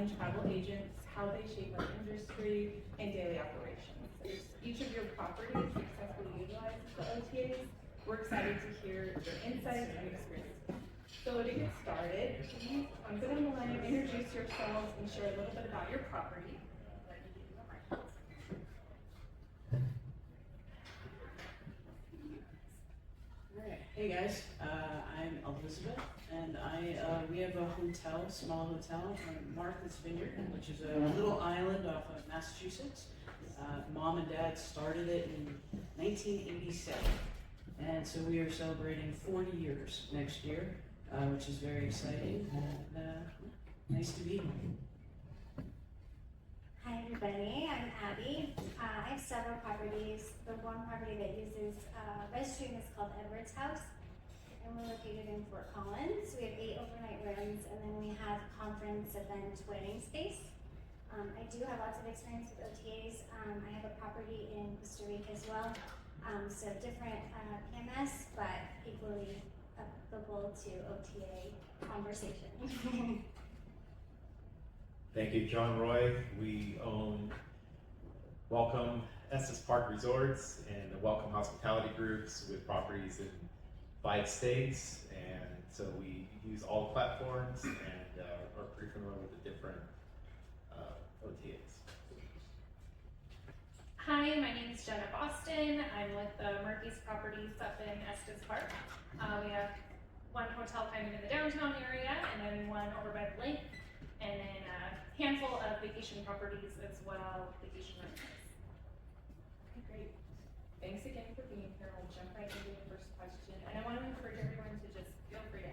online travel agents, how they shape our industry and daily operations. If each of your properties successfully utilizes the OTAs, we're excited to hear your insights and experiences. So to get started, please go down the line, introduce yourselves, and share a little bit about your property. Hey guys, I'm Elizabeth, and we have a hotel, small hotel in Martha's Vineyard, which is a little island off of Massachusetts. Mom and Dad started it in 1987, and so we are celebrating 40 years next year, which is very exciting, and nice to be here. Hi everybody, I'm Abby. I have several properties. The one property that uses rezStream is called Edward's House, and we're located in Fort Collins. We have 8 overnight rooms, and then we have conference, event, wedding space. I do have lots of experience with OTAs. I have a property in Costa Rica as well, so different PMS, but equally applicable to OTA conversation. Thank you, John Roy. We own Welcome Estes Park Resorts and the Welcome Hospitality Groups with properties in 5 states, and so we use all the platforms and are pretty familiar with the different OTAs. Hi, my name is Jenna Boston. I'm with the Murphy's Properties up in Estes Park. We have one hotel kind of in the downtown area, and then one over by the lake, and then a handful of vacation properties as well, vacation rentals. Okay, great. Thanks again for being here. I'll jump right into the first question. And I want to encourage everyone to just feel free to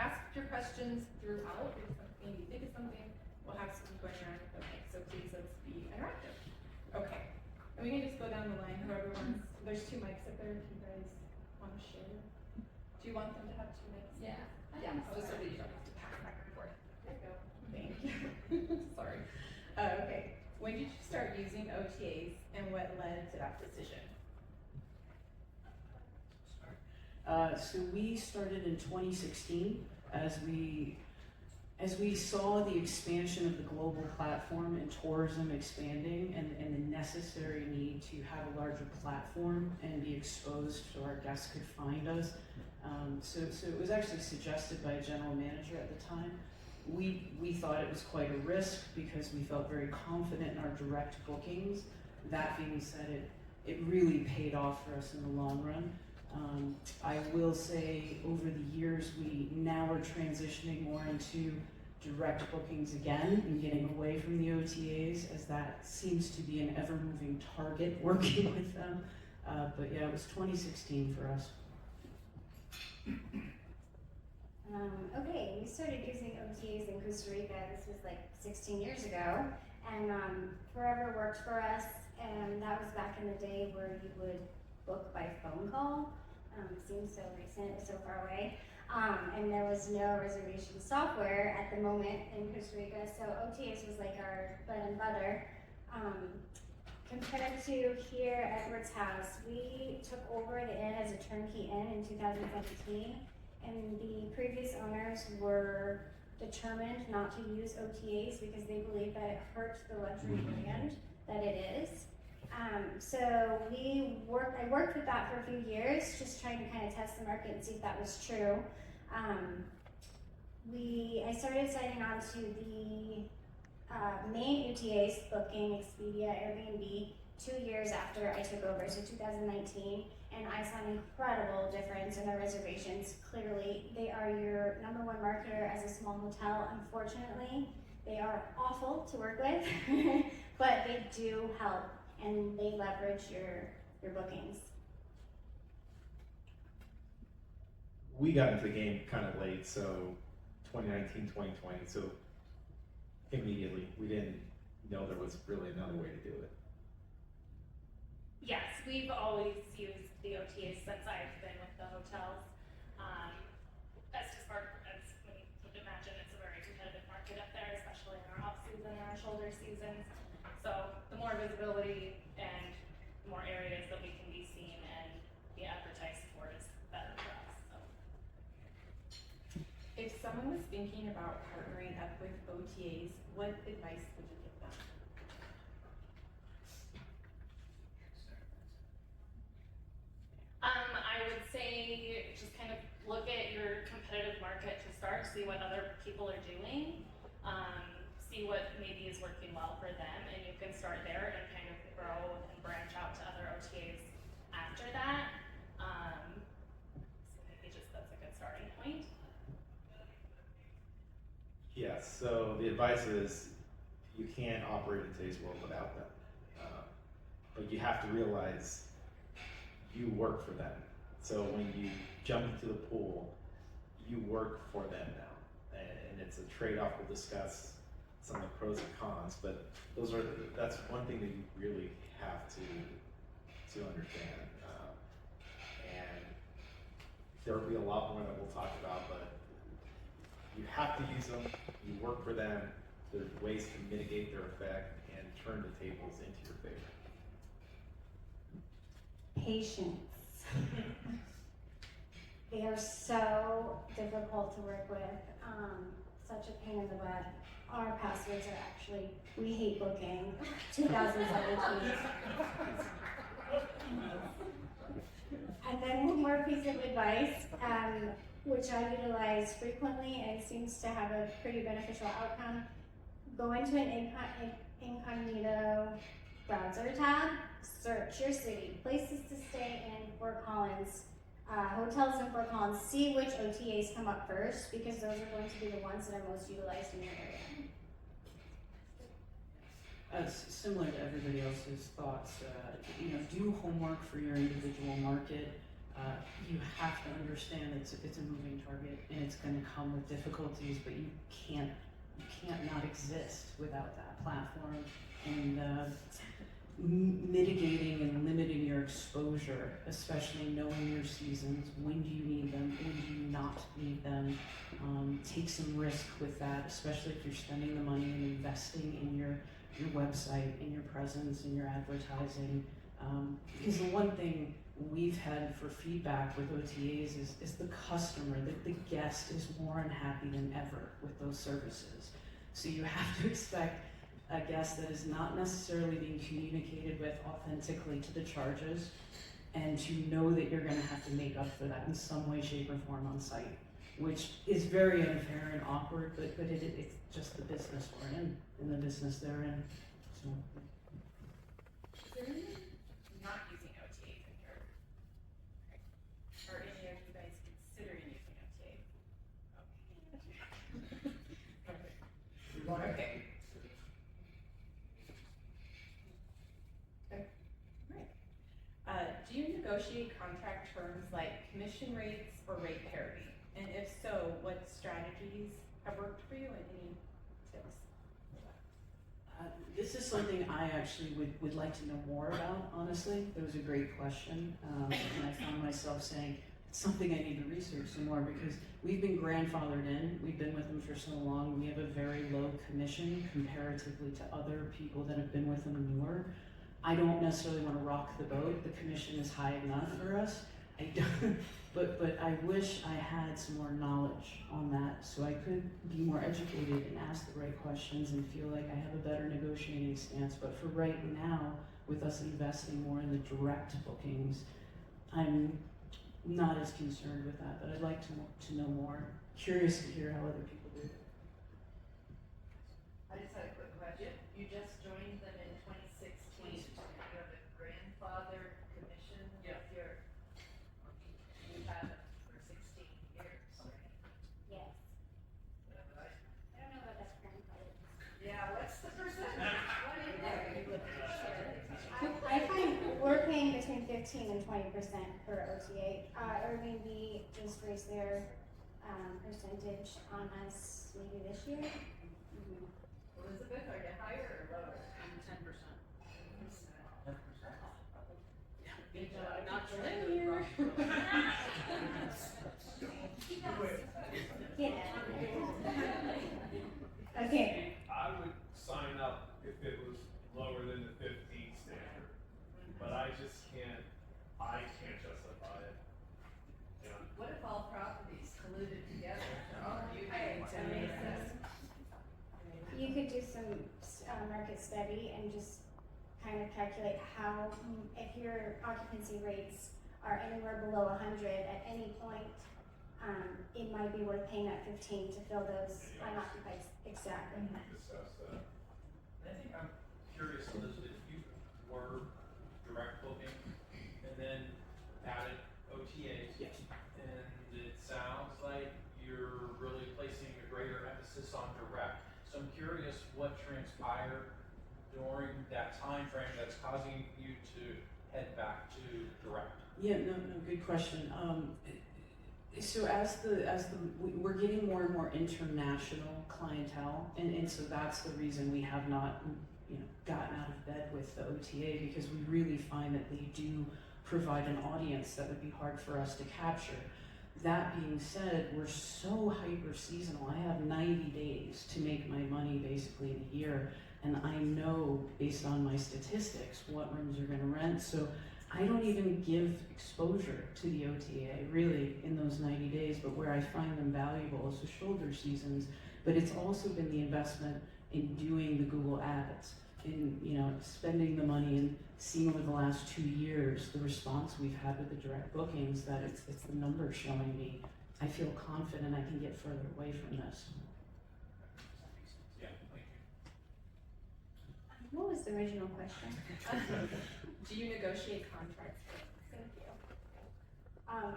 ask your questions throughout. If something you think of something, we'll have something going around with the mic. So please let's be interactive. Okay. And we can just go down the line. Whoever wants. There's 2 mics up there if you guys want to share. Do you want them to have 2 mics? Yeah. Yeah. So that you don't have to pass back and forth. There you go. Thank you. Sorry. Okay. When did you start using OTAs and what led to that decision? So we started in 2016 as we saw the expansion of the global platform and tourism expanding, and the necessary need to have a larger platform and be exposed so our guests could find us. So it was actually suggested by a general manager at the time. We thought it was quite a risk because we felt very confident in our direct bookings. That being said, it really paid off for us in the long run. I will say over the years, we now are transitioning more into direct bookings again and getting away from the OTAs, as that seems to be an ever-moving target working with them. But yeah, it was 2016 for us. Okay, we started using OTAs in Costa Rica. This was like 16 years ago, and forever worked for us. And that was back in the day where you would book by phone call. Seems so recent, so far away. And there was no reservation software at the moment in Costa Rica, so OTAs was like our bread and butter. Compared to here at Edward's House, we took over the inn as a turnkey inn in 2017, and the previous owners were determined not to use OTAs because they believed that it hurt the luxury brand that it is. So I worked with that for a few years, just trying to kind of test the market and see if that was true. I started signing on to the main OTAs, Booking, Expedia, Airbnb, 2 years after I took over, so 2019, and I saw an incredible difference in the reservations. Clearly, they are your #1 marketer as a small hotel. Unfortunately, they are awful to work with, but they do help, and they leverage your bookings. We got into the game kind of late, so 2019, 2020, so immediately we didn't know there was really another way to do it. Yes, we've always used the OTAs since I've been with the hotels. Estes Park, as you would imagine, it's a very competitive market up there, especially in our off-season and our shoulder seasons. So the more visibility and more areas that we can be seen and be advertised for is better for us. So. if someone was thinking about partnering up with OTAs, what advice would you give them? I would say just kind of look at your competitive market to start, see what other people are doing, see what maybe is working well for them, and you can start there and kind of grow and branch out to other OTAs after that. So maybe just that's a good starting point. Yes, so the advice is you can't operate in today's world without them. But you have to realize you work for them. So when you jump into the pool, you work for them now. And it's a trade-off. We'll discuss some of the pros and cons, but that's one thing that you really have to understand. And there will be a lot more that we'll talk about, but you have to use them, you work for them, there's ways to mitigate their effect and turn the tables into your favor. Patience. They are so difficult to work with, such a pain in the butt. Our passwords are actually, we hate booking, 2017. And then one more piece of advice, which I utilize frequently and seems to have a pretty beneficial outcome. Go into an incognito browser tab, search your city, places to stay in Fort Collins, hotels in Fort Collins, see which OTAs come up first, because those are going to be the ones that are most utilized in your area. Similar to everybody else's thoughts, do homework for your individual market. You have to understand it's a moving target and it's going to come with difficulties, but you can't not exist without that platform. And mitigating and limiting your exposure, especially knowing your seasons, when do you need them, when do you not need them. Take some risk with that, especially if you're spending the money and investing in your website, in your presence, in your advertising. Because the one thing we've had for feedback with OTAs is the customer, the guest is more unhappy than ever with those services. So you have to expect a guest that is not necessarily being communicated with authentically to the charges, and to know that you're going to have to make up for that in some way, shape, or form on site, which is very unfair and awkward, but it's just the business we're in the business they're in. So. Is there anyone not using OTAs in here? Are any of you guys considering using OTAs? Okay. Okay. Do you negotiate contract terms like commission rates or rate parity? And if so, what strategies have worked for you and any tips? This is something I actually would like to know more about, honestly. It was a great question. And I found myself saying, it's something I need to research some more, because we've been grandfathered in. We've been with them for so long. We have a very low commission comparatively to other people that have been with them newer. I don't necessarily want to rock the boat. The commission is high enough for us. I don't, but I wish I had some more knowledge on that, so I could be more educated and ask the right questions and feel like I have a better negotiating stance. But for right now, with us investing more in the direct bookings, I'm not as concerned with that, but I'd like to know more. Curious to hear how other people do it. I just had a quick question. You just joined them in 2016. You have a grandfather commission with your, you had it for 16 years, right? Yes. Yeah, but I don't know about that grandfather. yeah, what's the percentage? What is it? I find we're paying between 15 and 20% per OTA. Airbnb just raised their percentage on us maybe this year. Elizabeth, are you higher or lower? 10%. Not linear. Get it. Okay. I would sign up if it was lower than the 15 standard, but I can't justify it. Yeah. What if all properties colluded together to argue You could do some market study and just kind of calculate how, if your occupancy rates are anywhere below 100 at any point, it might be worth paying that 15 to fill those unoccupied. Exactly. Discuss that. I think I'm curious, Elizabeth, you were direct booking and then added OTAs. Yes. And it sounds like you're really placing a greater emphasis on direct. So I'm curious what transpired during that time frame that's causing you to head back to direct. Yeah, no, good question. So we're getting more and more international clientele, and so that's the reason we have not, gotten out of bed with the OTA, because we really find that they do provide an audience that would be hard for us to capture. That being said, we're so hyper seasonal. I have 90 days to make my money basically in a year, and I know based on my statistics what rooms are going to rent. So I don't even give exposure to the OTA really in those 90 days, but where I find them valuable is the shoulder seasons. But it's also been the investment in doing the Google ads, in spending the money and seeing over the last 2 years the response we've had with the direct bookings, that it's the numbers showing me I feel confident I can get further away from this. Yeah, thank you. What was the original question? Do you negotiate contracts? Thank you.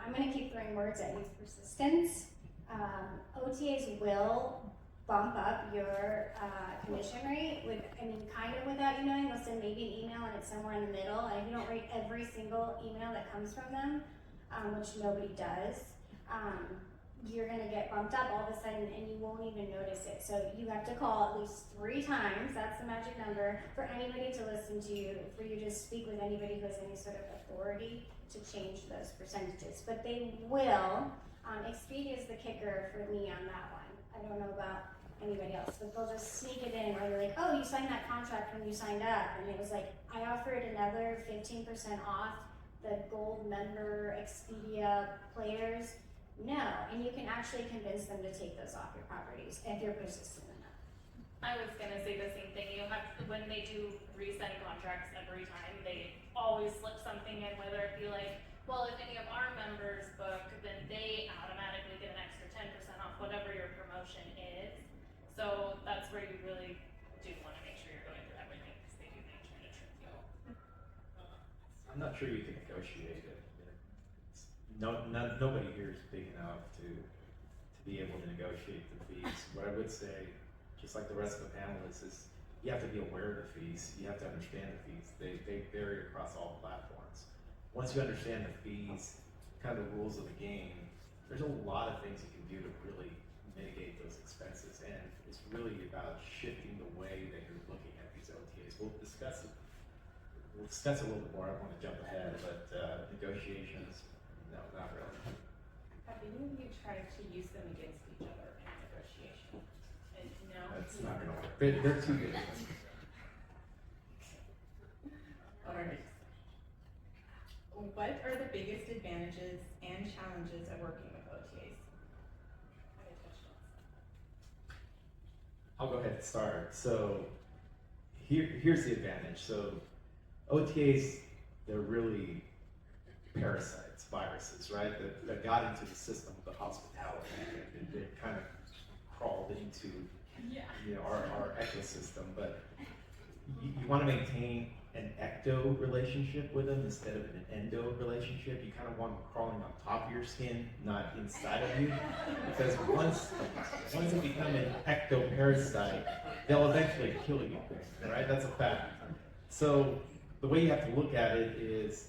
I'm going to keep throwing words at you. Persistence. OTAs will bump up your commission rate kind of without you knowing. They'll send maybe an email and it's somewhere in the middle, and if you don't read every single email that comes from them, which nobody does, you're gonna get bumped up all of a sudden and you won't even notice it. So you have to call at least 3 times, that's the magic number, for anybody to listen to you, for you to speak with anybody who has any sort of authority to change those percentages. But they will. Expedia is the kicker for me on that one. I don't know about anybody else, but they'll just sneak it in, or they're like, oh, you signed that contract when you signed up, and it was like, I offered another 15% off the gold member Expedia players. No, and you can actually convince them to take those off your properties if you're persistent enough. I was gonna say the same thing. When they do resend contracts every time, they always slip something in, whether it be like, well, if any of our members book, then they automatically get an extra 10% off whatever your promotion is. So that's where you really do wanna make sure you're going through everything, because they do make sure to trip you. I'm not sure you can negotiate it. Nobody here is big enough to be able to negotiate the fees. What I would say, just like the rest of the panelists, is you have to be aware of the fees. You have to understand the fees. They vary across all platforms. Once you understand the fees, kind of the rules of the game, there's a lot of things you can do to really mitigate those expenses, and it's really about shifting the way that you're looking at these OTAs. We'll discuss it a little bit more. I don't want to jump ahead, but negotiations, no, not really. Have any of you tried to use them against each other in negotiation? And no? That's not going to work. They're too good. Alright. What are the biggest advantages and challenges of working with OTAs? I touched on some. I'll go ahead and start. So here's the advantage. So OTAs, they're really parasites, viruses, right? That got into the system of the hospitality, and they kind of crawled into our ecosystem. But you want to maintain an ecto relationship with them instead of an endo relationship. You kind of want them crawling on top of your skin, not inside of you, because once they become an ecto parasite, they'll eventually kill you, right? That's a fact. So the way you have to look at it is,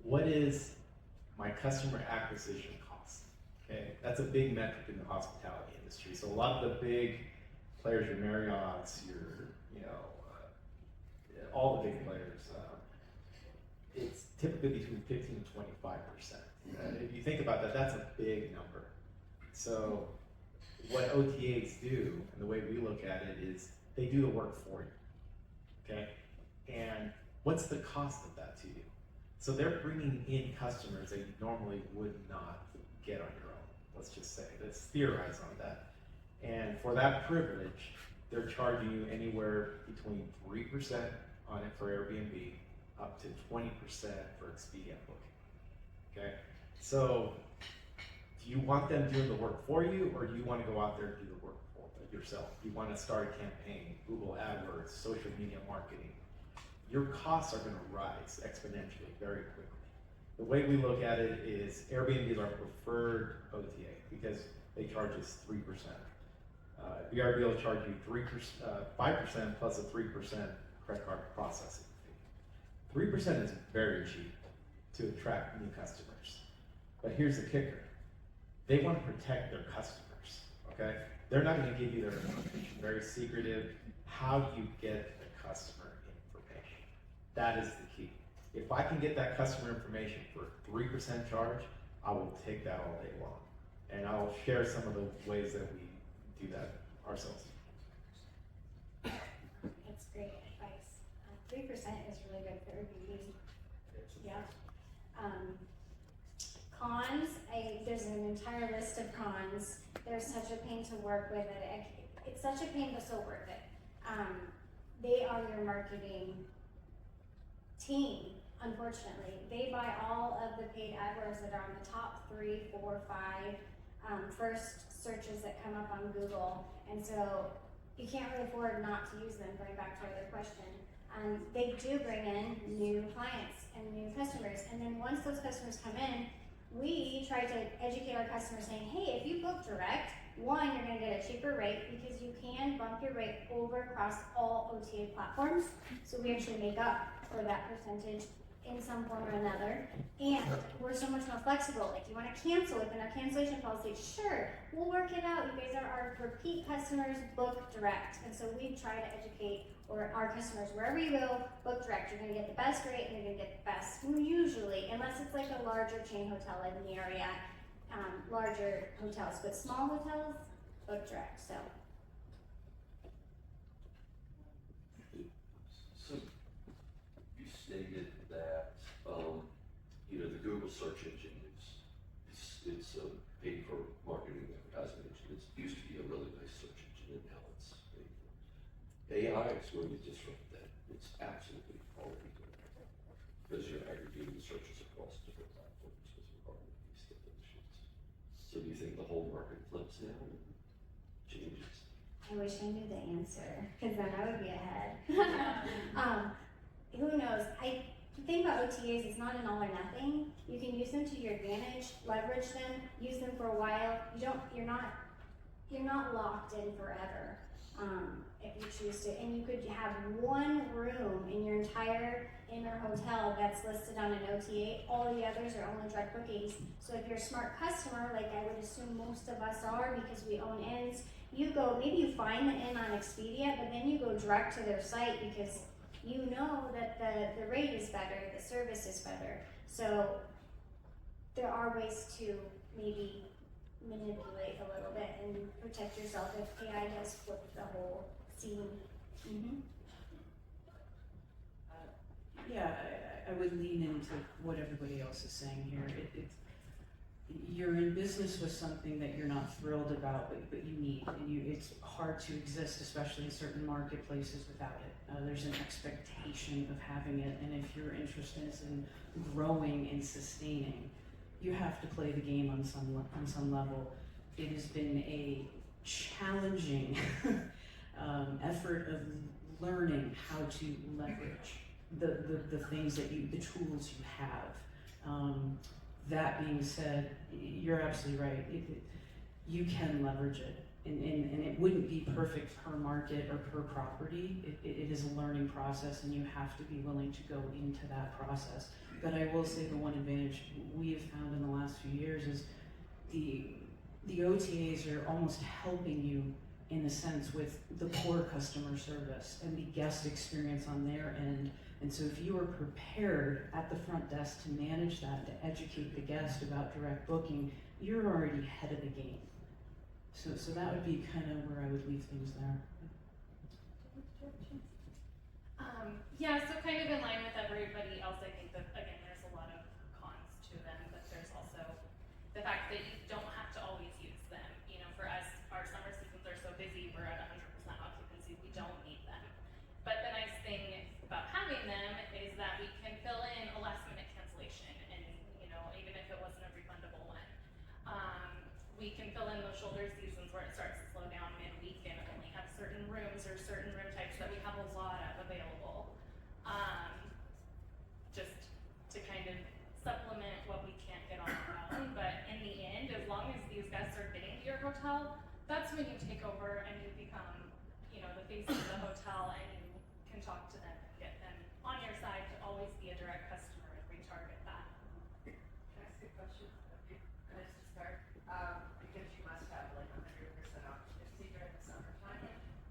what is my customer acquisition cost? Okay, that's a big metric in the hospitality industry. So a lot of the big players, your Marriott's, your all the big players, it's typically between 15 and 25%. If you think about that, that's a big number. So what OTAs do, and the way we look at it, is they do the work for you, okay? And what's the cost of that to you? So they're bringing in customers that you normally would not get on your own. Let's just say, let's theorize on that. And for that privilege, they're charging you anywhere between 3% on it for Airbnb, up to 20% for Expedia booking. Okay, so do you want them doing the work for you, or do you want to go out there and do the work for yourself? You want to start a campaign, Google AdWords, social media marketing. Your costs are going to rise exponentially very quickly. The way we look at it is Airbnb is our preferred OTA because they charge us 3%. VRB will charge you 5% plus a 3% credit card processing fee. 3% is very cheap to attract new customers. But here's the kicker. They want to protect their customers, okay? They're not going to give you their information. Very secretive. How do you get the customer information? That is the key. If I can get that customer information for 3% charge, I will take that all day long. And I'll share some of the ways that we do that ourselves. That's great advice. 3% is really good for Airbnb. Yeah. Cons, there's an entire list of cons. They're such a pain to work with. It's such a pain, but so worth it. They are your marketing team, unfortunately. They buy all of the paid AdWords that are on the top 3, 4, 5 first searches that come up on Google. And so you can't really afford not to use them, going back to our other question. They do bring in new clients and new customers. And then once those customers come in, we try to educate our customers saying, hey, if you book direct, one, you're gonna get a cheaper rate because you can bump your rate over across all OTA platforms. So we actually make up for that percentage in some form or another. And we're so much more flexible. Like, you wanna cancel within our cancellation policy, sure, we'll work it out. You guys are our repeat customers, book direct. And so we try to educate our customers, wherever you go, book direct. You're gonna get the best rate and you're gonna get the best, usually, unless it's like a larger chain hotel in the area, larger hotels, but small hotels, book direct, so. So you stated that, the Google search engine it's paid for marketing and advertising engine. It used to be a really nice search engine, and now it's paid for. AI is going to disrupt that. It's absolutely already doing that because you're aggregating the searches across different platforms because of all of these definitions. So do you think the whole market flips now and changes? I wish I knew the answer, because then I would be ahead. Who knows? The thing about OTAs is not an all or nothing. You can use them to your advantage, leverage them, use them for a while. You're not locked in forever, if you choose to. And you could have one room in your entire inner hotel that's listed on an OTA. All the others are only direct bookings. So if you're a smart customer, like I would assume most of us are because we own inns, you go, maybe you find the inn on Expedia, but then you go direct to their site because you know that the rate is better, the service is better. So there are ways to maybe manipulate a little bit and protect yourself if AI does flip the whole scene. Yeah, I would lean into what everybody else is saying here. You're in business with something that you're not thrilled about, but you need. And it's hard to exist, especially in certain marketplaces, without it. There's an expectation of having it, and if your interest is in growing and sustaining, you have to play the game on some level. It has been a challenging effort of learning how to leverage the things that the tools you have. That being said, you're absolutely right. You can leverage it, and it wouldn't be perfect per market or per property. It is a learning process, and you have to be willing to go into that process. But I will say the one advantage we have found in the last few years is the OTAs are almost helping you in a sense with the core customer service and the guest experience on their end. And so if you are prepared at the front desk to manage that, to educate the guest about direct booking, you're already ahead of the game. So that would be kind of where I would leave things there. Yeah, so kind of in line with everybody else, I think that, again, there's a lot of cons to them, but there's also the fact that you don't have to always use them. For us, our summer seasons are so busy, we're at 100% occupancy shoulder seasons where it starts to slow down midweek and only have certain rooms or certain room types that we have a lot of available. Just to kind of supplement what we can't get on our own, but in the end, as long as these guests are getting to your hotel, that's when you take over and you become, you know, the face of the hotel, and you can talk to them and get them on your side to always be a direct customer and retarget that. Can I ask a question of you, just to start? Because you must have like 100% occupancy during the summertime.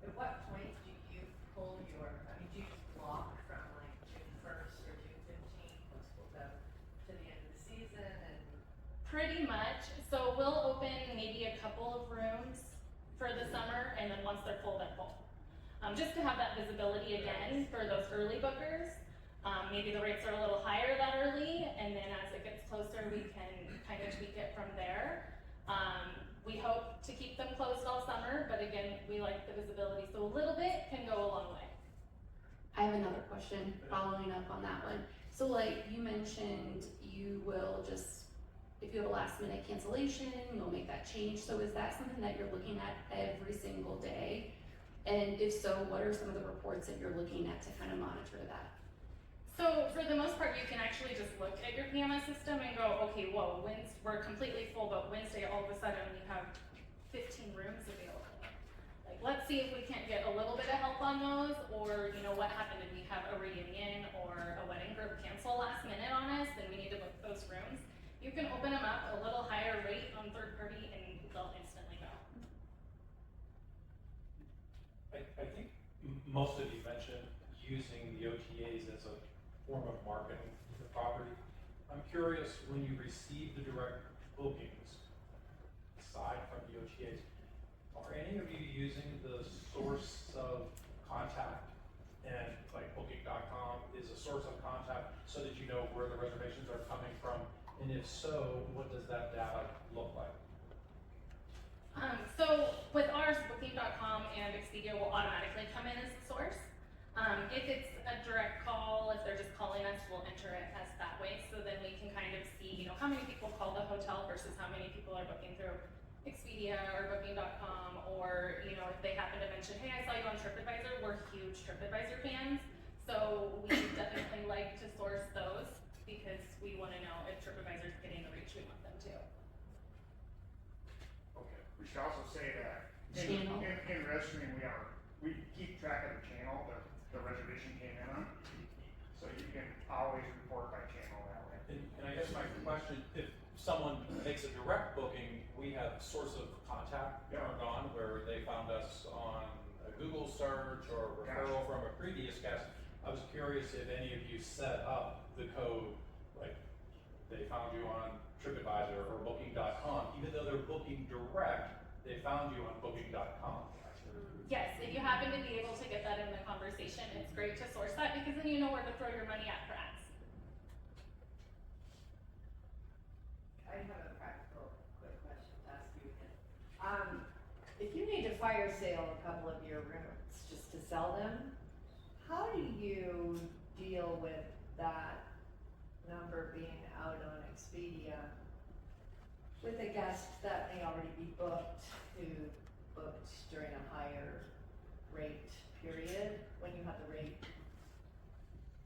At what point do you pull your, I mean, do you just block from like June 1st or June 15th, let's pull them to the end of the season and? Pretty much. So we'll open maybe a couple of rooms for the summer, and then once they're full, they're full. Just to have that visibility again for those early bookers. Maybe the rates are a little higher that early, and then as it gets closer, we can kind of tweak it from there. We hope to keep them closed all summer, but again, we like the visibility, so a little bit can go a long way. I have another question following up on that one. So like you mentioned, you will just, if you have a last minute cancellation, you'll make that change. So is that something that you're looking at every single day? And if so, what are some of the reports that you're looking at to kind of monitor that? So for the most part, you can actually just look at your PMS system and go, okay, whoa, we're completely full, but Wednesday all of a sudden we have 15 rooms available. Like, let's see if we can't get a little bit of help on those, or you know, what happened if we have a reunion or a wedding group cancel last minute on us, then we need to book those rooms. You can open them up a little higher rate on third party and they'll instantly go. I think most of you mentioned using the OTAs as a form of marketing for the property. I'm curious, when you receive the direct bookings, aside from the OTAs, are any of you using the source of contact? And like Booking.com is a source of contact so that you know where the reservations are coming from? And if so, what does that data look like? So with ours, Booking.com and Expedia will automatically come in as the source. If it's a direct call, if they're just calling us, we'll enter it as that way. So then we can kind of see, you know, how many people call the hotel versus how many people are booking through Expedia or Booking.com, or, you know, if they happen to mention, hey, I saw you on TripAdvisor, we're huge TripAdvisor fans. So we definitely like to source those because we want to know if TripAdvisor is getting the reach we want them to. Okay. We should also say that Channel. in rezStream, we keep track of the channel that the reservation came in on. So you can always report by channel that way. And I guess my question, if someone makes a direct booking, we have source of contact turned on where they found us on a Google search or a referral from a previous guest. I was curious if any of you set up the code, like they found you on TripAdvisor or Booking.com, even though they're booking direct, they found you on Booking.com. Yes, if you happen to be able to get that in the conversation, it's great to source that because then you know where to throw your money at for ads. I have a practical, quick question to ask you again. If you need to fire sale a couple of your rooms just to sell them, how do you deal with that number being out on Expedia with a guest that may already be booked, who booked during a higher rate period, when you have the rate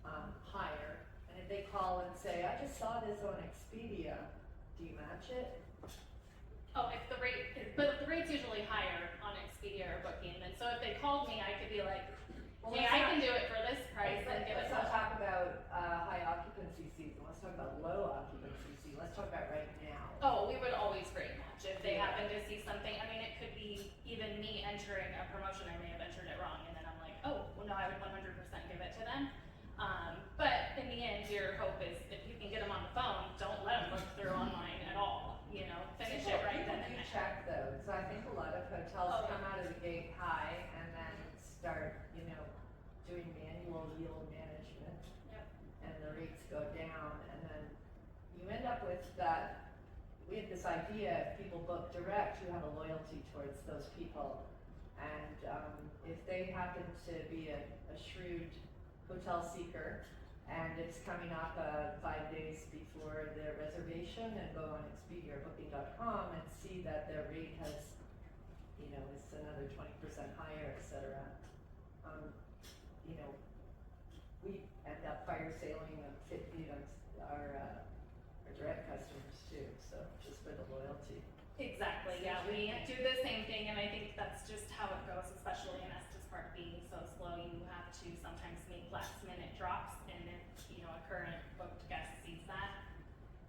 higher? And if they call and say, I just saw this on Expedia, do you match it? Oh, if the rate is, but the rate's usually higher on Expedia or Booking, and so if they called me, I could be like, hey, I can do it for this price and give it Let's to not talk about high occupancy season, let's talk about low occupancy season, let's talk about right now. Oh, we would always rate match if they happen to see something. I mean, it could be even me entering a promotion, I may have entered it wrong, and then I'm like, oh, well, no, I would 100% give it to them. But in the end, your hope is if you can get them on the phone, don't let them look through online at all. You know, finish it right then and You there. check those, so I think a lot of hotels Oh, come out of the gate high and then start, you know, doing manual yield management. Yep. And the rates go down, and then you end up with that, we have this idea, if people book direct, you have a loyalty towards those people. And if they happen to be a shrewd hotel seeker, and it's coming up 5 days before their reservation, and go on expediabooking.com and see that their rate has, you know, is another 20% higher, et cetera. You know, we end up fire sailing you know, our direct customers too, so just for the loyalty. Exactly, yeah, we do the same thing, and I think that's just how it goes, especially in Estes Park being so slow. You have to sometimes make last minute drops, and if, you know, a current booked guest sees that,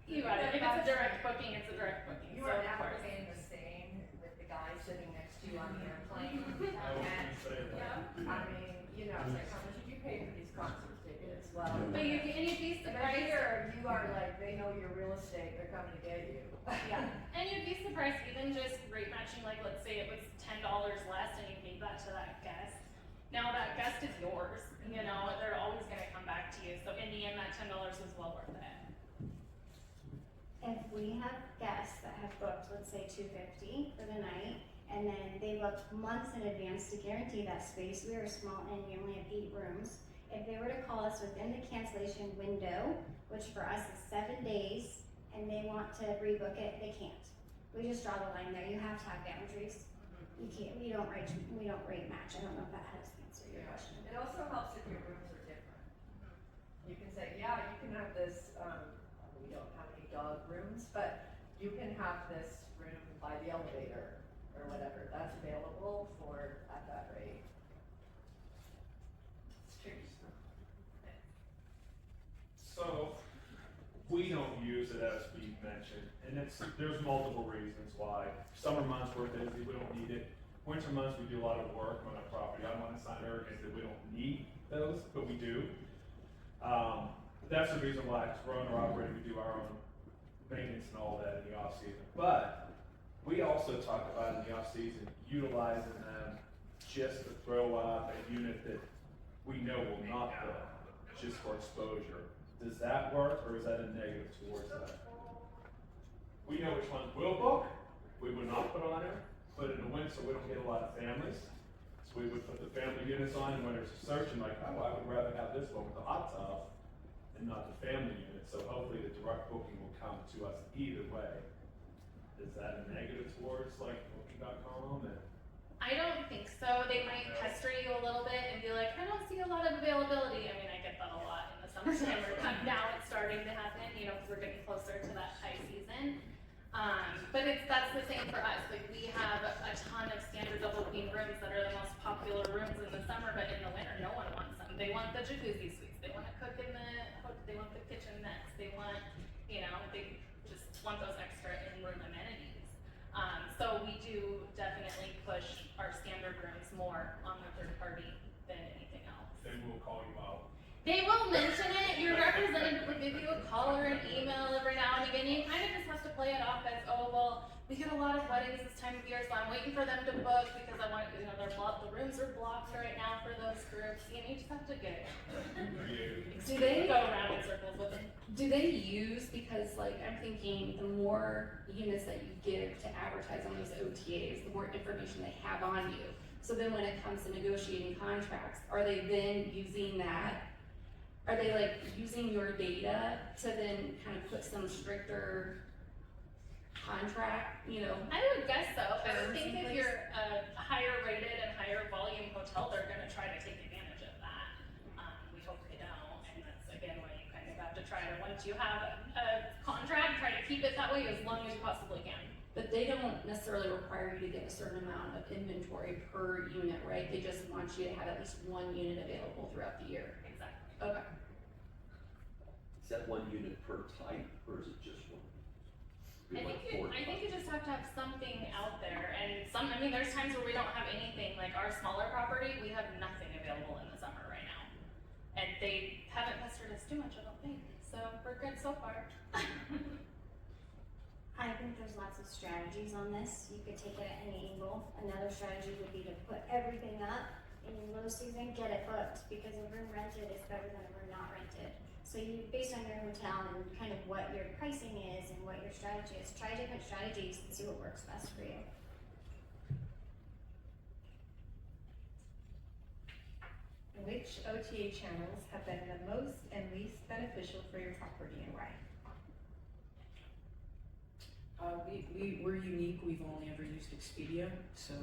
you got it. If it's a direct booking, it's a direct booking, You so are of never course. paying the same with the guy sitting next to you on the airplane. I was And, gonna say that. I mean, you know, it's like, how much did you pay for these concert tickets? Well. But you'd be But surprised. here, you are like, they know your real estate, they're coming to get you. Yeah, and you'd be surprised, even just rate matching, like, let's say it was $10 less and you gave that to that guest. Now that guest is yours, you know, they're always gonna come back to you, so in the end, that $10 was well worth it. If we have guests that have booked, let's say $250 for the night, and then they booked months in advance to guarantee that space, we are small and we only have 8 rooms. If they were to call us within the cancellation window, which for us is 7 days, and they want to rebook it, they can't. We just draw the line there. You have to have boundaries. You can't. We don't rate match. I don't know if that helps answer your question. It also helps if your rooms are different. You can say, yeah, you can have this, we don't have any dog rooms, but you can have this room by the elevator or whatever. That's available for, at that rate. It's true. So, we don't use it as we mentioned, and there's multiple reasons why. Summer months we're busy, we don't need it. Winter months we do a lot of work on our property. I don't want to sound arrogant that we don't need those, but we do. That's the reason why, because we're owner operated, we do our own maintenance and all that in the off season. But we also talk about in the off season utilizing them just to throw up a unit that we know will not book, just for exposure. Does that work, or is that a negative towards that? We know which ones will book, we would not put on there, but in the winter, we don't get a lot of families. So we would put the family units on, and when there's a search, and like, oh, I would rather have this one with the hot tub and not the family unit. So hopefully the direct booking will come to us either way. Is that a negative towards like booking.com? And I don't think so. They might pester you a little bit and be like, I don't see a lot of availability. I mean, I get that a lot in the summertime. Now it's starting to happen, you know, because we're getting closer to that high season. But that's the same for us. Like, we have a ton of standard double queen rooms that are the most popular rooms in the summer, but in the winter, no one wants them. They want the jacuzzi suites. They want to cook in they want the kitchenettes. They want, you know, they just want those extra in-room amenities. So we do definitely push our standard rooms more on the third party than anything else. they will call you out. They will mention it. Your representative will give you a call or an email every now and again. You kind of just have to play it off as, oh, well, we get a lot of weddings this time of year, so I'm waiting for them to book because I want, you know, the rooms are blocked right now for those groups. You know, you just have to get Do they go around in circles with them. Do they use, because like I'm thinking the more units that you give to advertise on those OTAs, the more information they have on you. So then when it comes to negotiating contracts, are they then using that? Are they like using your data to then kind of put some stricter contract, you know? I would guess so. I would terms think in if place? you're a higher rated and higher volume hotel, they're gonna try to take advantage of that. We hope they don't, and that's again why you kind of have to try to, once you have a contract, try to keep it that way as long as you possibly can. But they don't necessarily require you to get a certain amount of inventory per unit, right? They just want you to have at least one unit available throughout the year. Exactly. Okay. Is that one unit per type, or is it just one? I think you just have to have something out there, and I mean, there's times where we don't have anything, like our smaller property, we have nothing available in the summer right now. And they haven't pestered us too much, I don't think, so we're good so far. I think there's lots of strategies on this. You could take it at any angle. Another strategy would be to put everything up in low season, get it booked, because a room rented is better than a room not rented. So you, based on your hotel and kind of what your pricing is and what your strategy is, try different strategies and see what works best for you. which OTA channels have been the most and least beneficial for your property and why? We're unique, we've only ever used Expedia, so,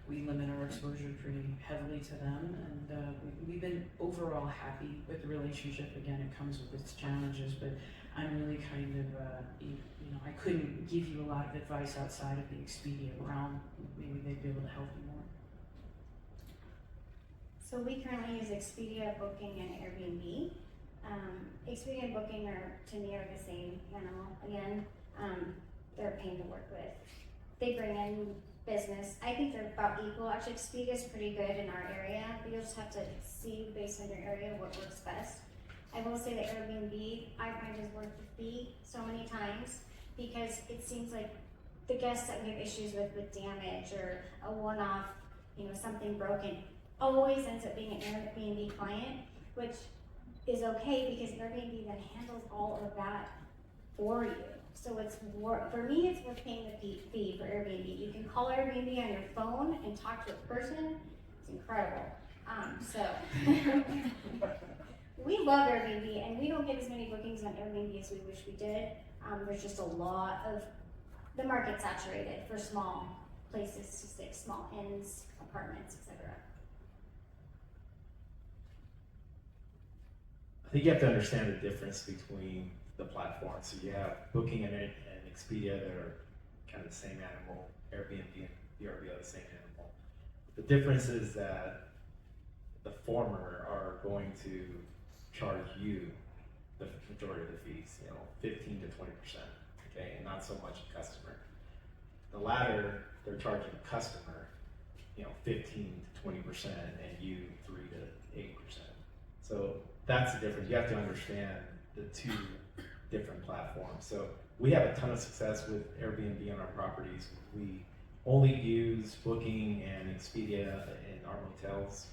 we limit our exposure pretty heavily to them, and, we've been overall happy with the relationship. Again, it comes with its challenges, but I'm really kind of, you know, I couldn't give you a lot of advice outside of the Expedia realm. Maybe they'd be able to help you more. So we currently use Expedia, Booking, and Airbnb. Expedia and Booking are, to me, are the same animal. Again, they're a pain to work with. They bring in business. I think they're about equal. Actually, Expedia is pretty good in our area, but you'll just have to see based on your area what works best. I will say that Airbnb, I find is worth the fee so many times because it seems like the guests that we have issues with damage or a one-off, you know, something broken, always ends up being an Airbnb client, which is okay because Airbnb then handles all of that for you. So it's for me, it's worth paying the fee for Airbnb. You can call Airbnb on your phone and talk to a person. It's incredible. So we love Airbnb, and we don't get as many bookings on Airbnb as we wish we did. There's just a lot of the market saturated for small places to stay, small inns, apartments, etc. I think you have to understand the difference between the platforms. So you have Booking and Expedia that are kind of the same animal. Airbnb and VRBO the same animal. The difference is that the former are going to charge you the majority of the fees, 15 to 20%, okay, and not so much a customer. The latter, they're charging the customer, 15 to 20%, and you 3 to 8%. So that's the difference. You have to understand the two different platforms. So we have a ton of success with Airbnb on our properties. We only use Booking and Expedia in our hotels.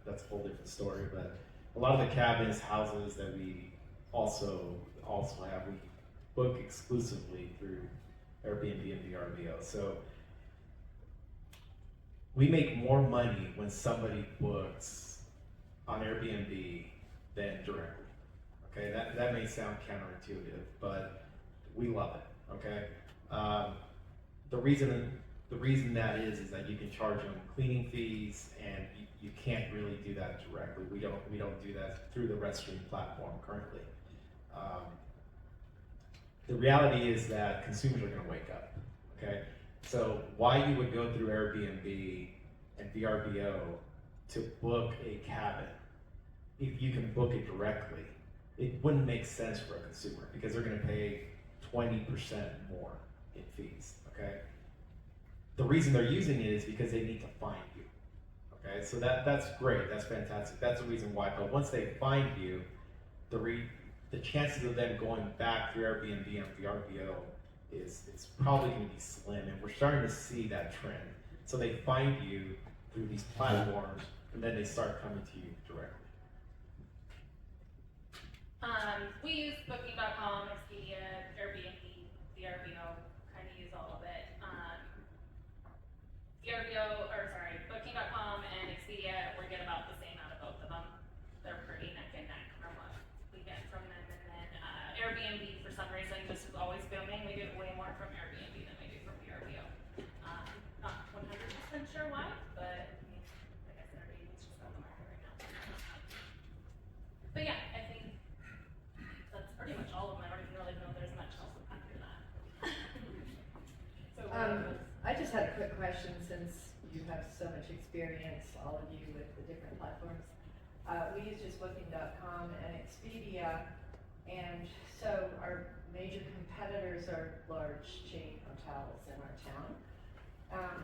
That's a whole different story, but a lot of the cabins, houses that we also have, we book exclusively through Airbnb and VRBO. So we make more money when somebody books on Airbnb than directly. Okay, that may sound counterintuitive, but we love it. Okay, the reason that is that you can charge them cleaning fees, and you can't really do that directly. We don't do that through the rezStream platform currently. The reality is that consumers are going to wake up. Okay, so why you would go through Airbnb and VRBO to book a cabin if you can book it directly? It wouldn't make sense for a consumer because they're going to pay 20% more in fees. Okay, the reason they're using it is because they need to find you. Okay, so that's great, that's fantastic, that's the reason why. But once they find you, the chances of them going back through Airbnb and VRBO it's probably going to be slim, and we're starting to see that trend. So they find you through these platforms, and then they start coming to you directly. We use Booking.com, Expedia, Airbnb, VRBO, kind of use all of it. Booking.com and Expedia, we get about the same out of both of them. They're pretty neck and neck from what we get from them. And then Airbnb, for some reason, this is always booming. We get way more from Airbnb than we do from VRBO. Not 100% sure why, but like I said, Airbnb's just on the market right now. But yeah, I think that's pretty much all of them. I don't even really know if there's much else after that. So I just had a quick question since you have so much experience, all of you, with the different platforms. We use just Booking.com and Expedia, and so our major competitors are large chain hotels in our town.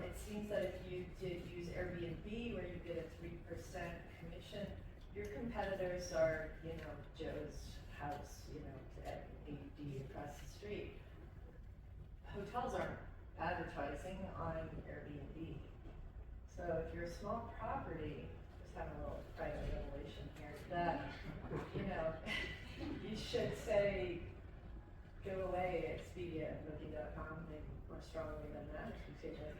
It seems that if you did use Airbnb, where you get a 3% commission, your competitors are, Joe's house, at AD across the street. Hotels aren't advertising on Airbnb. So if you're a small property, just having a little private revelation here, that, you should say, go away, Expedia and Booking.com, maybe more strongly than that, if you feel like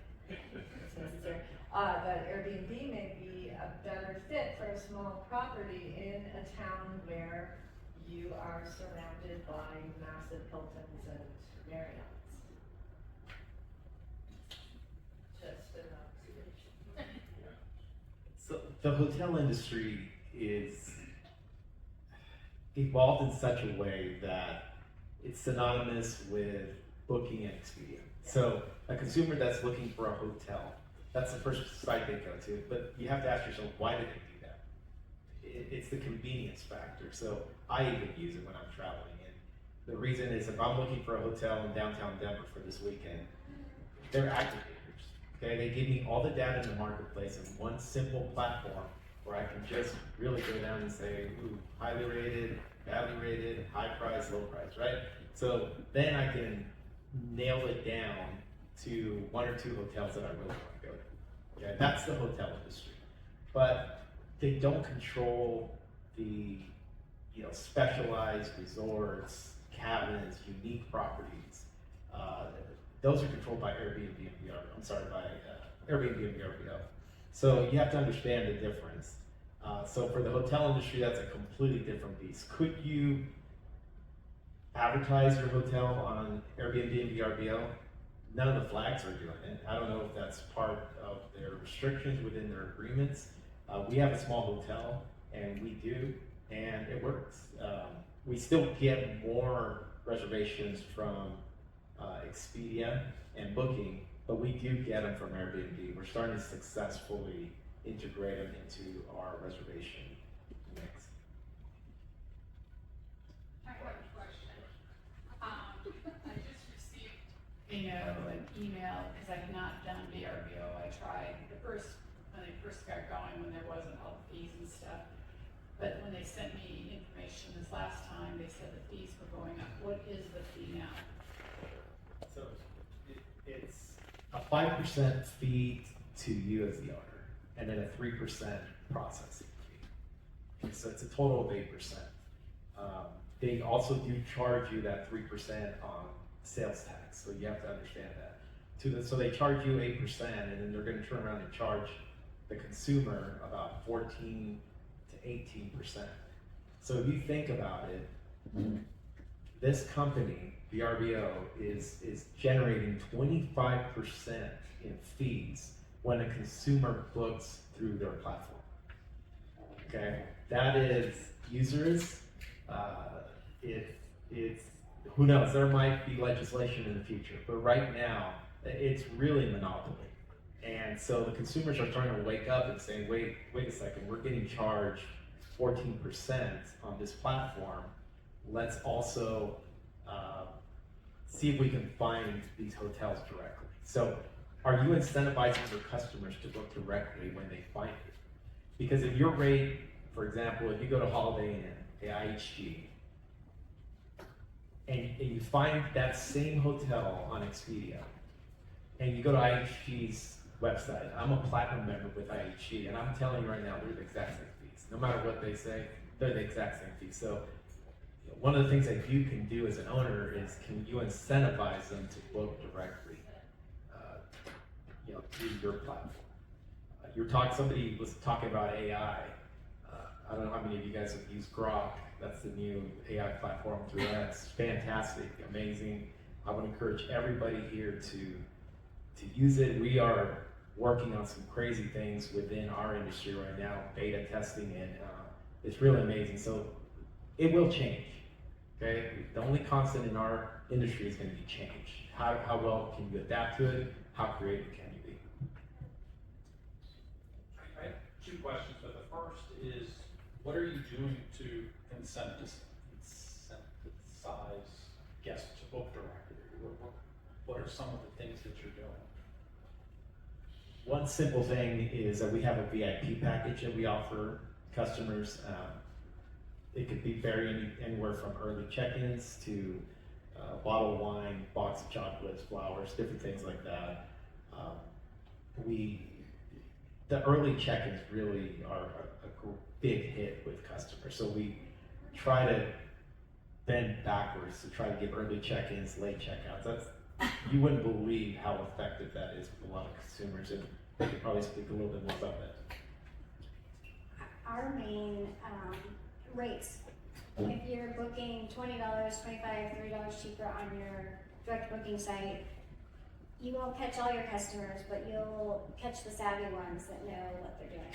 it's necessary. But Airbnb may be a better small property in a town where you are surrounded by massive Hiltons and Marriotts. Just an observation. So the hotel industry is evolved in such a way that it's synonymous with booking and Expedia. So a consumer that's looking for a hotel, that's the first site they go to, but you have to ask yourself, why did they do that? It's the convenience factor. So I even use it when I'm traveling. And the reason is if I'm looking for a hotel in downtown Denver for this weekend, they're aggregators. Okay, they give me all the data in the marketplace in one simple platform where I can just really go down and say, ooh, highly rated, badly rated, high price, low price, right? So then I can nail it down to one or two hotels that I really want to go to. Okay, that's the hotel industry. But they don't control the specialized resorts, cabins, unique properties. Those are controlled by Airbnb and Airbnb and VRBO. So you have to understand the difference. So for the hotel industry, that's a completely different beast. Could you advertise your hotel on Airbnb and VRBO? None of the flags are doing it. I don't know if that's part of their restrictions within their agreements. We have a small hotel, and we do, and it works. We still get more reservations from Expedia and Booking, but we do get them from Airbnb. We're starting to successfully integrate them into our reservation mix. I have a question. I just received, an email, because I've not done VRBO. I tried when they first got going, when there wasn't all the fees and stuff. But when they sent me information this last time, they said the fees were going up. What is the fee now? So it's a 5% fee to you as the owner, and then a 3% processing fee. Okay, so it's a total of 8%. They also do charge you that 3% on sales tax, so you have to understand that. So they charge you 8%, and then they're going to turn around and charge the consumer about 14 to 18%. So if you think about it, this company, VRBO, is generating 25% in fees when a consumer books through their platform. Okay, that is users. It's who knows? There might be legislation in the future, but right now it's really monopoly. And so the consumers are starting to wake up and say, wait a second, we're getting charged 14% on this platform. Let's also see if we can find these hotels directly. So are you incentivizing your customers to book directly when they find it? Because if your rate, for example, if you go to Holiday Inn, IHG, and you find that same hotel on Expedia, and you go to IHG's website, I'm a platinum member with IHG, and I'm telling you right now, they're the exact same fees. No matter what they say, they're the exact same fees. So one of the things that you can do as an owner is, can you incentivize them to book directly, through your platform? Somebody was talking about AI. I don't know how many of you guys have used Grok. That's the new AI platform through that. It's fantastic, amazing. I would encourage everybody here to use it. We are working on some crazy things within our industry right now, beta testing, and it's really amazing. So it will change. Okay, the only constant in our industry is going to be change. How well can you adapt to it? How creative can you be? I have two questions, but the first is, what are you doing to incentivize guests to book directly? What are some of the things that you're doing? One simple thing is that we have a VIP package that we offer customers. It could be varying anywhere from early check-ins to bottle of wine, box of chocolates, flowers, different things like that. The early check-ins really are a big hit with customers. So we try to bend backwards to try to give early check-ins, late checkouts. You wouldn't believe how effective that is with a lot of consumers, and they could probably speak a little bit more about that. Our rates. If you're booking $20, $25, $30 cheaper on your direct booking site, you won't catch all your customers, but you'll catch the savvy ones that know what they're doing.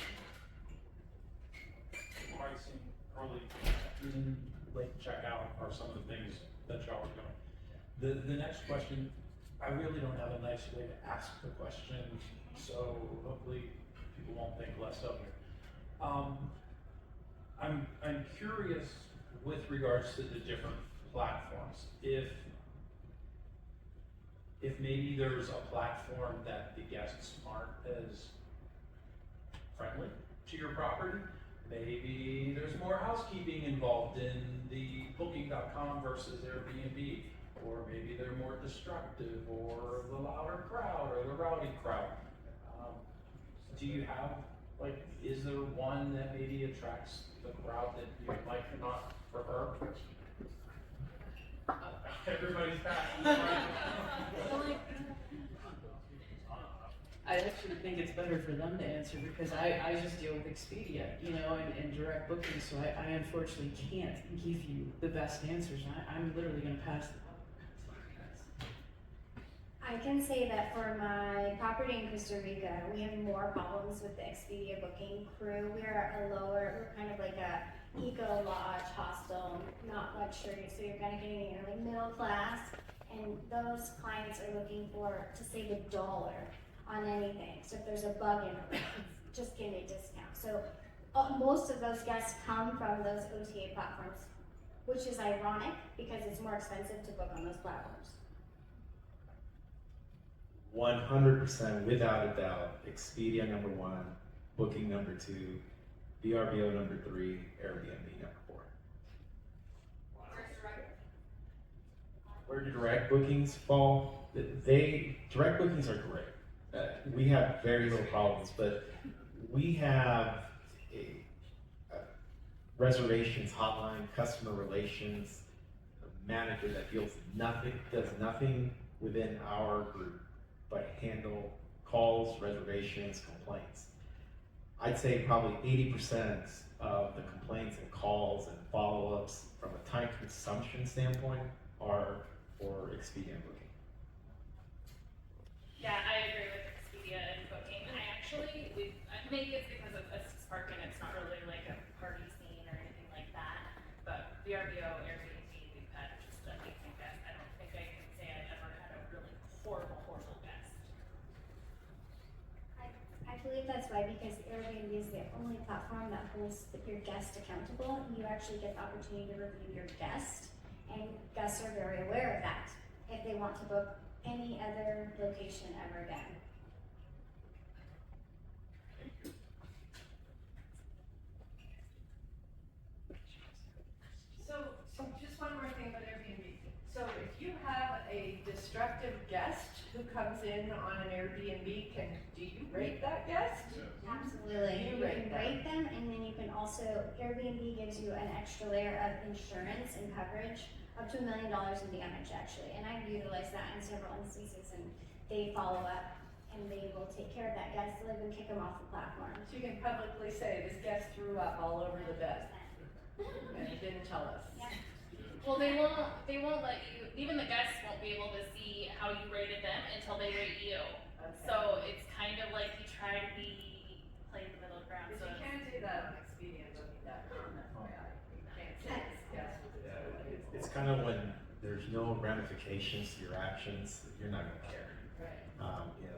Pricing, early, late checkout are some of the things that y'all are doing. The next question, I really don't have a nice way to ask the question, so hopefully people won't think less of me. I'm curious with regards to the different platforms, if maybe there's a platform that the guests aren't as friendly to your property. Maybe there's more housekeeping involved in the booking.com versus Airbnb, or maybe they're more destructive, or the louder crowd, or the rowdy crowd. Do you have, like, is there one that maybe attracts the crowd that you might not prefer? Everybody's back. I actually think it's better for them to answer because I just deal with Expedia, you know, and direct booking, so I unfortunately can't give you the best answers. I'm literally gonna pass the buck. I can say that for my property in Costa Rica, we have more problems with the Expedia booking crew. We're kind of like a eco lodge hostel, not luxury, so you're kind of getting your like middle class, and those clients are looking to save $1 on anything. So if there's a bug in it, just give me a discount. So most of those guests come from those OTA platforms, which is ironic because it's more expensive to book on those platforms. 100% without a doubt, Expedia number 1, Booking number 2, VRBO number 3, Airbnb number 4. Where do direct bookings fall? Direct bookings are great. We have very little problems, but we have a reservations hotline, customer relations manager that does nothing within our group but handle calls, reservations, complaints. I'd say probably 80% of the complaints and calls and follow-ups from a time consumption standpoint are for Expedia and Booking. Yeah, I agree with Expedia and Booking. Maybe it's because of Estes Park and it's not really like a party scene or anything like that, but VRBO, Airbnb, we've had just amazing guests. I don't think I can say I've ever had a really horrible guest. I believe that's why, because Airbnb is the only platform that holds your guest accountable. You actually get the opportunity to review your guest, and guests are very aware of that if they want to book any other location ever again. So just one more thing about Airbnb. So if you have a destructive guest who comes in on an Airbnb, do you rate that guest? Absolutely. You rate them. Rate them, and then you can also, Airbnb gives you an extra layer of insurance and coverage, up to $1 million in damage actually. And I've utilized that in several instances, and they follow up and they will take care of that guest. They'll even kick them off the platform. So you can publicly say, this guest threw up all over the bed, and he didn't tell us. Yeah. Well, they won't let you, even the guests won't be able to see how you rated them until they rate you. Okay. So it's kind of like you try to play the middle ground. But So you can't do that on Expedia and Booking.com, FYI. You can't say this guest was a It's kind of when there's no ramifications to your actions, you're not going to care. Right.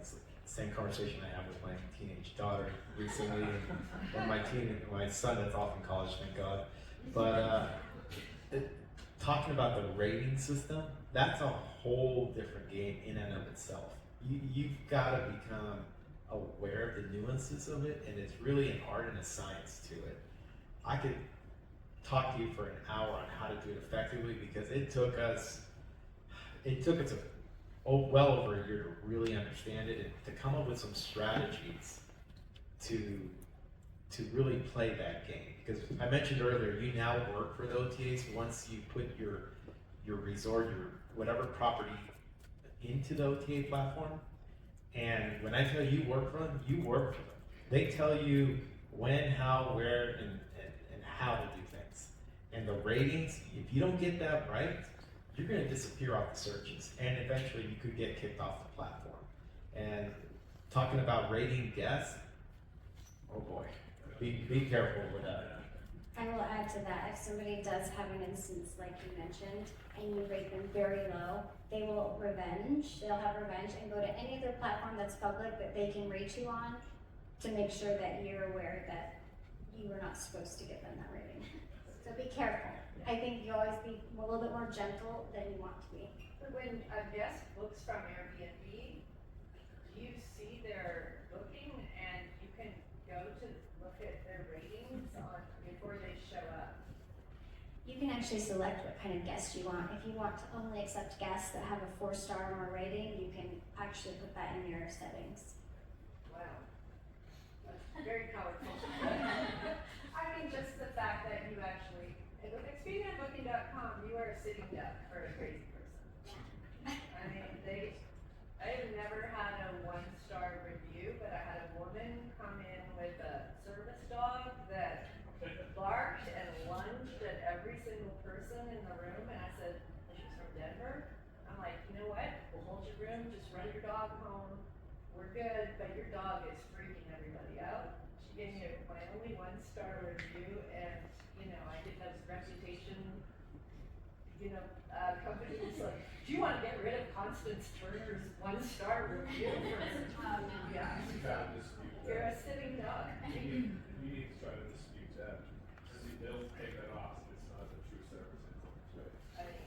It's the same conversation I have with my teenage daughter recently, and my son that's off in college, thank God. But talking about the rating system, that's a whole different game in and of itself. You've got to become aware of the nuances of it, and it's really an art and a science to it. I could talk to you for an hour on how to do it effectively because it took us well over a year to really understand it and to come up with some strategies to really play that game. Because I mentioned earlier, you now work for the OTAs once you put your resort, your whatever property into the OTA platform. And when I tell you work for them, you work for them. They tell you when, how, where, and how to do things. And the ratings, if you don't get that right, you're gonna disappear off the searches, and eventually you could get kicked off the platform. And talking about rating guests, oh boy, be careful with that. I will add to that, if somebody does have an instance like you mentioned, and you rate them very low, they'll have revenge and go to any other platform that's public that they can rate you on to make sure that you're aware that you were not supposed to give them that rating. So be careful. I think you always be a little bit more gentle than you want to be. But when a guest books from Airbnb, do you see their booking and you can go to look at their ratings on before they show up? You can actually select what kind of guest you want. If you want to only accept guests that have a 4-star or more rating, you can actually put that in your settings. Wow. That's very powerful. I mean, just the fact that you actually, with Expedia and Booking.com, you are a sitting duck for a crazy person. I mean, I have never had a 1-star review, but I had a woman come in with a service dog that barked and lunged at every single person in the room, and I said, she's from Denver. I'm like, you know what? We'll hold your room, just run your dog home. We're good, but your dog is freaking everybody out. She gave me my only 1-star review, and I get those reputation, companies like, do you want to get rid of Constance Turner's 1-star review? Yeah, you're a sitting dog. You need to try to dispute that, because they'll take that off, it's not a true service. I mean,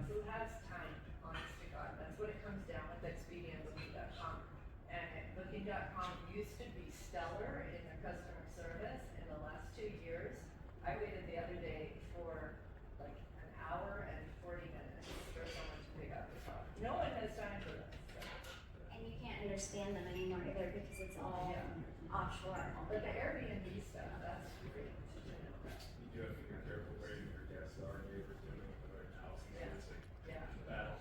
who has time, honest to God? That's what it comes down with Expedia and Booking.com. And Booking.com used to be stellar in their customer service. In the last 2 years, I waited the other day for like an hour and 40 minutes for someone to pick up the phone. No one has time for this. So. And you can't understand them anymore either because it's all offshore. But the Airbnb stuff, that's great to know. You do have to be careful where your guests are, neighbors doing it with their house, and it's Yeah. a battle.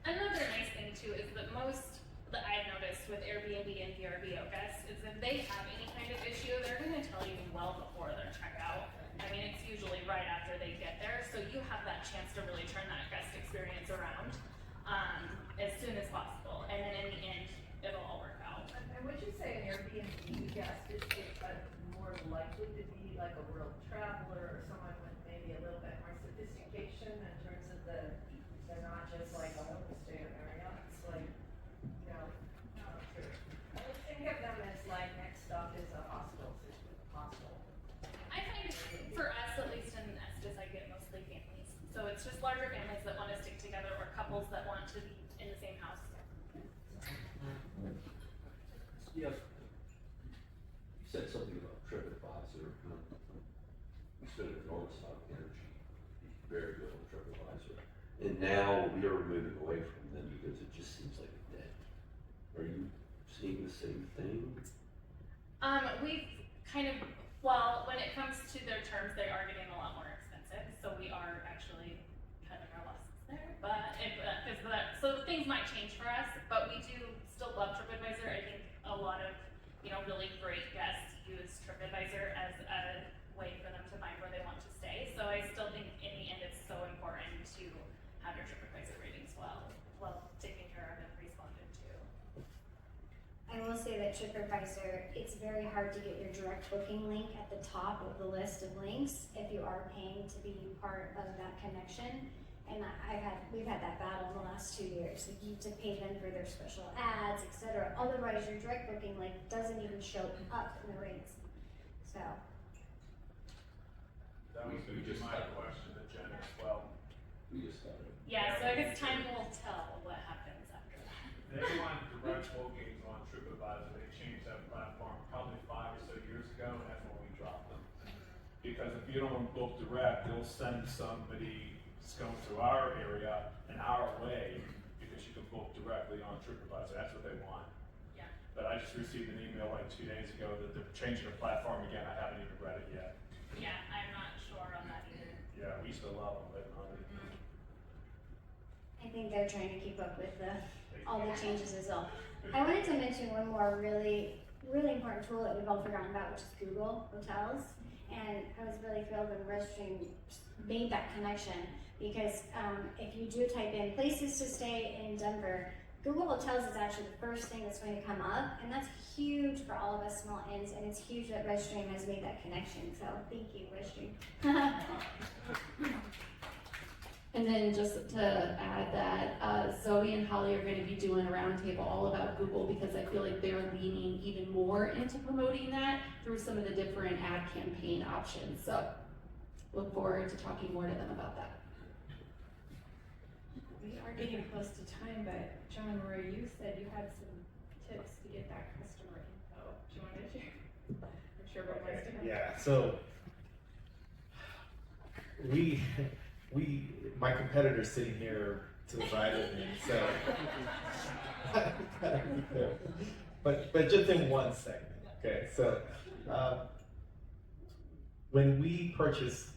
Another nice thing too is that most that I've noticed with Airbnb and VRBO guests is if they have any kind of issue, they're gonna tell you well before their checkout. I mean, it's usually right after they get there, so you have that chance to really turn that guest experience around as soon as possible, and then in the end, it'll all work out. And would you say an Airbnb guest is more likely to be like a world traveler or someone with maybe a little bit more sophistication in terms of they're not just like, oh, we stay at Marriott. It's like, not true. I would think of them as like next stop is a hospital. I find for us, at least in Estes, I get mostly families. So it's just larger families that want to stick together or couples that want to be in the same house. Yeah. You said something about TripAdvisor. We spend an enormous amount of energy, very good on TripAdvisor. And now we are moving away from them because it just seems like a dead. Are you seeing the same thing? We've kind of, well, when it comes to their terms, they are getting a lot more expensive. So we are actually cutting our losses there. So things might change for us, but we do still love TripAdvisor. I think a lot of, really great guests use TripAdvisor as a way for them to find where they want to stay. So I still think in the end it's so important to have your TripAdvisor ratings well taken care of and responded to. I will say that TripAdvisor, it's very hard to get your direct booking link at the top of the list of links if you are paying to be part of that connection. And we've had that battle in the last 2 years. Like you have to pay them for their special ads, etc. Otherwise, your direct booking link doesn't even show up in the rates. So. That was We just my got- question to Jen as well. We just got it. Yeah, so I guess time will tell what happens after that. They want direct bookings on TripAdvisor. They changed that platform probably 5 or so years ago, and that's when we dropped them. Because if you don't book direct, they'll send somebody going to our area and our way because you can book directly on TripAdvisor. That's what they want. Yeah. But I just received an email like 2 days ago that they're changing the platform again. I haven't even read it yet. Yeah, I'm not sure on that either. Yeah, we used to love them, but I think they're trying to keep up with all the changes as well. I wanted to mention one more really really important tool that we've all forgotten about, which is Google Hotels. And I was really thrilled when rezStream made that connection because if you do type in places to stay in Denver, Google Hotels is actually the first thing that's going to come up, and that's huge for all of us small inns, and it's huge that rezStream has made that connection. So thank you, rezStream. And then just to add that, Zoe and Holly are gonna be doing a roundtable all about Google because I feel like they're leaning even more into promoting that through some of the different ad campaign options. So look forward to talking more to them about that. We are getting close to time, but John Roy, you said you had some tips to get that customer info. Do you want to share? I'm sure everyone wants to know. Yeah, so my competitor's sitting here to the right of me, so. But just in one segment, okay, so, when we purchase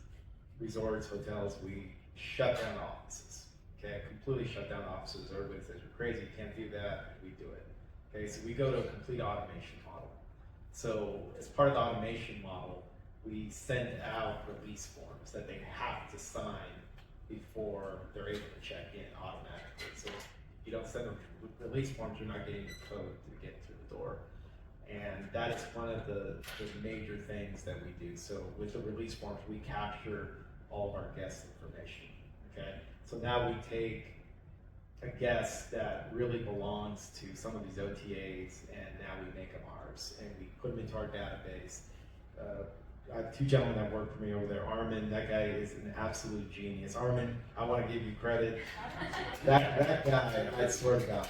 resorts, hotels, we shut down offices, okay, completely shut down offices. Everybody says, you're crazy, you can't do that, we do it. Okay, so we go to a complete automation model. So as part of the automation model, we send out release forms that they have to sign before they're able to check in automatically. So if you don't send them release forms, you're not getting the code to get through the door. And that is one of the major things that we do. So with the release forms, we capture all of our guest information, okay? So now we take a guest that really belongs to some of these OTAs, and now we make them ours, and we put them into our database. I have two gentlemen that work for me over there. Armin, that guy is an absolute genius. Armin, I want to give you credit. That guy, I swear to God.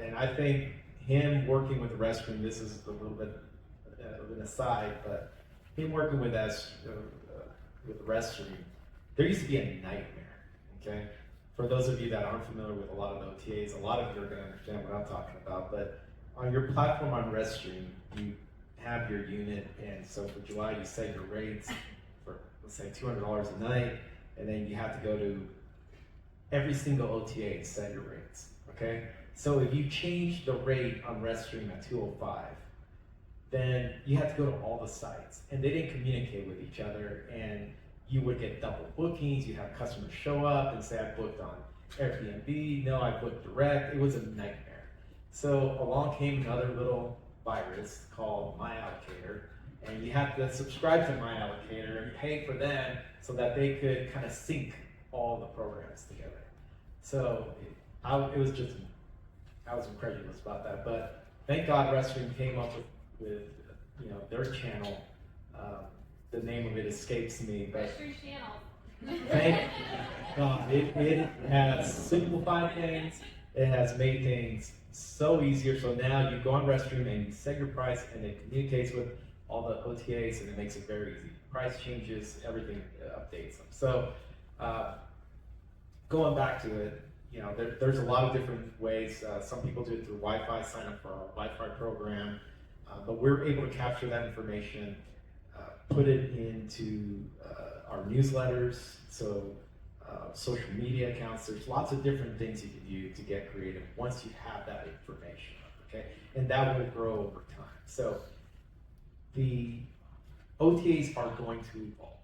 And I think him working with rezStream, this is a little bit of an aside, but him working with rezStream, there used to be a nightmare, okay? For those of you that aren't familiar with a lot of the OTAs, a lot of you are going to understand what I'm talking about, but on your platform on rezStream, you have your unit, and so for July you set your rates for, let's say, $200 a night, and then you have to go to every single OTA and set your rates, okay? So if you change the rate on rezStream at $205, then you have to go to all the sites, and they didn't communicate with each other, and you would get double bookings. You'd have customers show up and say, I booked on Airbnb, no, I booked direct. It was a nightmare. So along came another little virus called MyAllocator, and you have to subscribe to MyAllocator and pay for them so that they could kind of sync all the programs together. So I was incredulous about that, but thank God rezStream came up with their channel. The name of it escapes me, but thank God it has simplified things. It has made things so easier. So now you go on rezStream and you set your price, and it communicates with all the OTAs, and it makes it very easy. Price changes, everything updates them. So going back to it, there's a lot of different ways. Some people do it through Wi-Fi, sign up for our Wi-Fi program, but we're able to capture that information, put it into our newsletters, so social media accounts. There's lots of different things you can do to get creative once you have that information, okay? And that will grow over time. So the OTAs are going to evolve,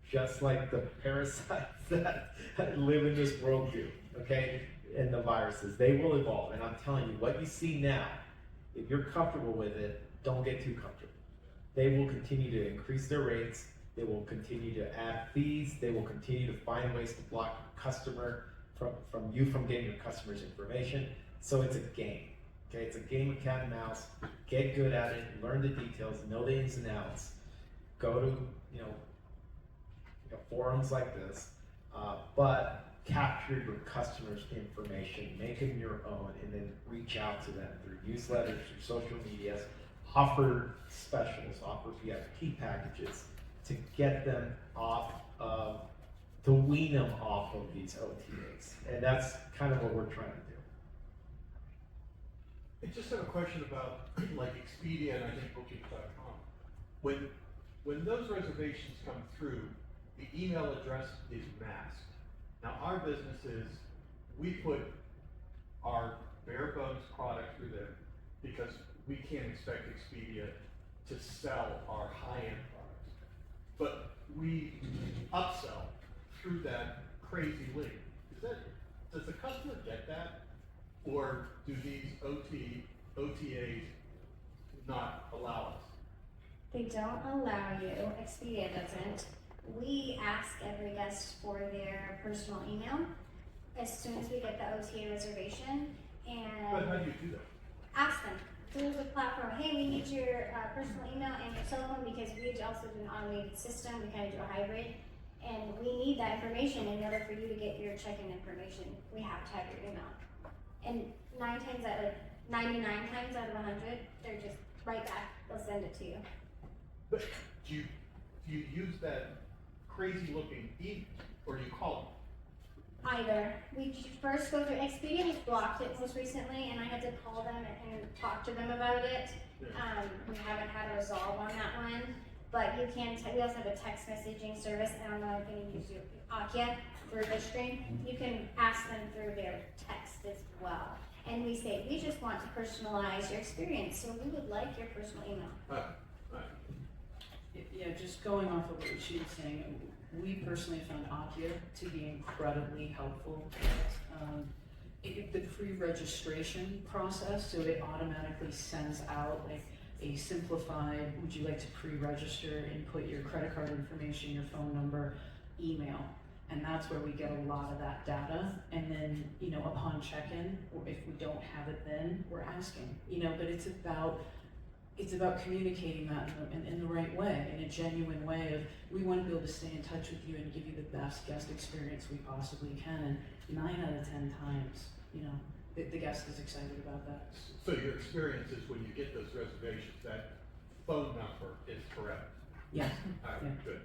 just like the parasites that live in this world do, okay? And the viruses, they will evolve. And I'm telling you, what you see now, if you're comfortable with it, don't get too comfortable. They will continue to increase their rates. They will continue to add fees. They will continue to find ways to block customer from getting your customer's information. So it's a game, okay? It's a game of cat and mouse. Get good at it, learn the details, know the ins and outs. Go to, forums like this, but capture your customer's information, make them your own, and then reach out to them through newsletters, through social medias, offer specials, offer VIP packages to get them to wean them off of these OTAs. And that's kind of what we're trying to do. I just have a question about like Expedia and I think Booking.com. When those reservations come through, the email address is masked. Now our business is, we put our bare bones product through there because we can't expect Expedia to sell our high-end products. But we upsell through that crazy link. Does the customer get that? Or do these OTAs not allow us? They don't allow you, Expedia doesn't. We ask every guest for their personal email as soon as we get the OTA reservation, But and how do you do that? ask them through the platform, hey, we need your personal email and your cell phone, because we also do an automated system, we kind of do a hybrid, and we need that information in order for you to get your check-in information. We have to have your email. And 99 times out of 100, they're just right back, they'll send it to you. But do you use that crazy looking email, or do you call them? Either. We first go through Expedia, has blocked it most recently, and I had to call them and talk to them about it. Yeah. We haven't had a resolve on that one, but you can, we also have a text messaging service, I don't know if any of you use Akia for rezStream. You can ask them through their text as well. And we say, we just want to personalize your experience, so we would like your personal email. Yeah, just going off of what she was saying, we personally found Akia to be incredibly helpful. The pre-registration process, so it automatically sends out like a simplified, would you like to pre-register, input your credit card information, your phone number, email. And that's where we get a lot of that data. And then, upon check-in, or if we don't have it then, we're asking, but it's about communicating that in the right way, in a genuine way of, we want to be able to stay in touch with you and give you the best guest experience we possibly can. And 9 out of 10 times, the guest is excited about that. So your experience is when you get those reservations, that phone number is correct? Yes. All right, Yeah. good.